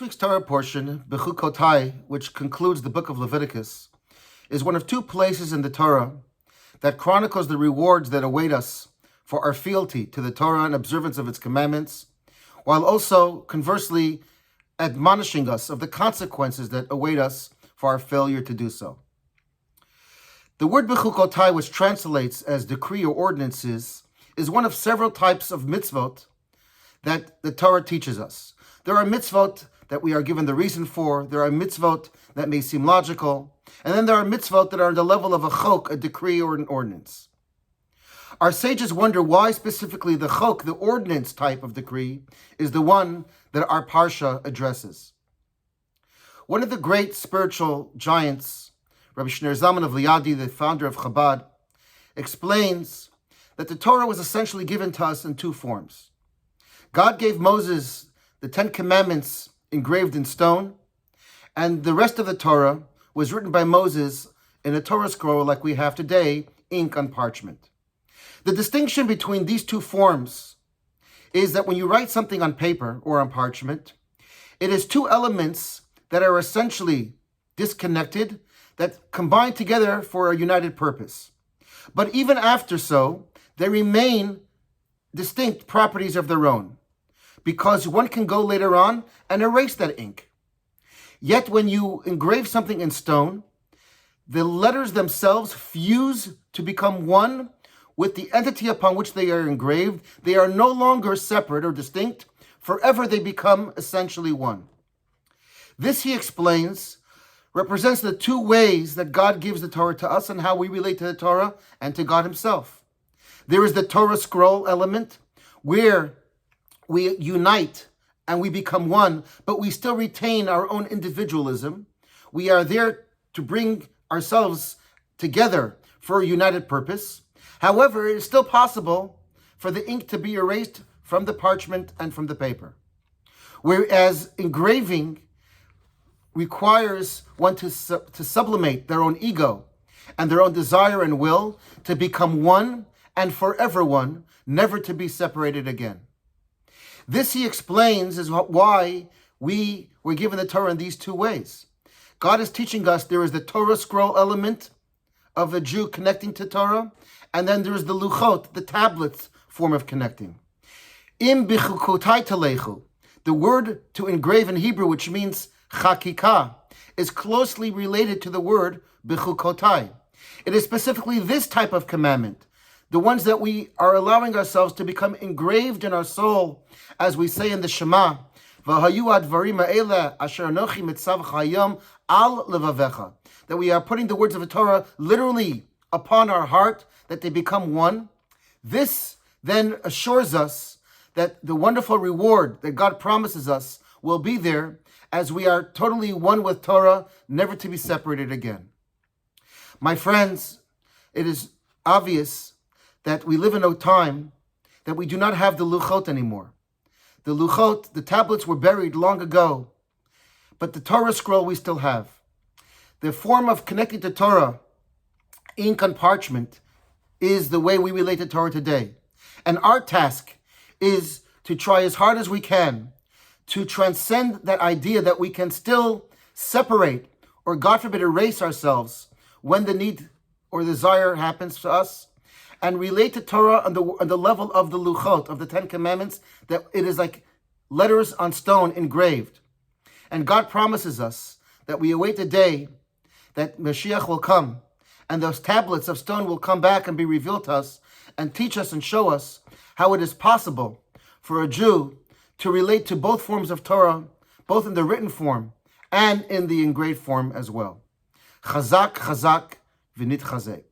week's Torah portion, Bechukotai, which concludes the book of Leviticus, is one of two places in the Torah that chronicles the rewards that await us for our fealty to the Torah and observance of its commandments, while also, conversely, admonishing us of the consequences that await us for our failure to do so. The word Bechukotai, which translates as decree or ordinances, is one of several types of mitzvot that the Torah teaches us. There are mitzvot that we are given the reason for, there are mitzvot that may seem logical, and then there are mitzvot that are on the level of a chok, a decree or an ordinance. Our sages wonder why specifically the chok, the ordinance type of decree, is the one that our parsha addresses. One of the great spiritual giants, Rabbi Zalman of Liadi, the founder of Chabad, explains that the Torah was essentially given to us in two forms. God gave Moses the 10 Commandments engraved in stone, and the rest of the Torah was written by Moses in a Torah scroll like we have today, ink on parchment. The distinction between these two forms is that when you write something on paper or on parchment, it is two elements that are essentially disconnected that combine together for a united purpose. But even after so, they remain distinct properties of their own, because one can go later on and erase that ink. Yet when you engrave something in stone, the letters themselves fuse to become one with the entity upon which they are engraved. They are no longer separate or distinct. Forever they become essentially one. This, he explains, represents the two ways that God gives the Torah to us and how we relate to the Torah and to God himself. There is the Torah scroll element, where we unite and we become one, but we still retain our own individualism. We are there to bring ourselves together for a united purpose. However, it is still possible for the ink to be erased from the parchment and from the paper. Whereas engraving requires one to sublimate their own ego and their own desire and will to become one and forever one, never to be separated again. This, he explains, is why we were given the Torah in these two ways. God is teaching us there is the Torah scroll element of a Jew connecting to Torah, and then there is the luchot, the tablets form of connecting. Im Bechukotai telechu, the word to engrave in Hebrew, which means chakikah, is closely related to the word Bechukotai. It is specifically this type of commandment, the ones that we are allowing ourselves to become engraved in our soul, as we say in the Shema, that we are putting the words of the Torah literally upon our heart, that they become one. This then assures us that the wonderful reward that God promises us will be there as we are totally one with Torah, never to be separated again. My friends, it is obvious that we live in a time that we do not have the luchot anymore. The luchot, the tablets were buried long ago, but the Torah scroll we still have. The form of connecting to Torah, ink on parchment, is the way we relate to Torah today. And our task is to try as hard as we can to transcend that idea that we can still separate or, God forbid, erase ourselves when the need or desire happens to us, and relate to Torah on the level of the luchot, of the 10 Commandments, that it is like letters on stone engraved. And God promises us that we await the day that Mashiach will come, and those tablets of stone will come back and be revealed to us and teach us and show us how it is possible for a Jew to relate to both forms of Torah, both in the written form and in the engraved form as well. Chazak, chazak, v'nit chazek.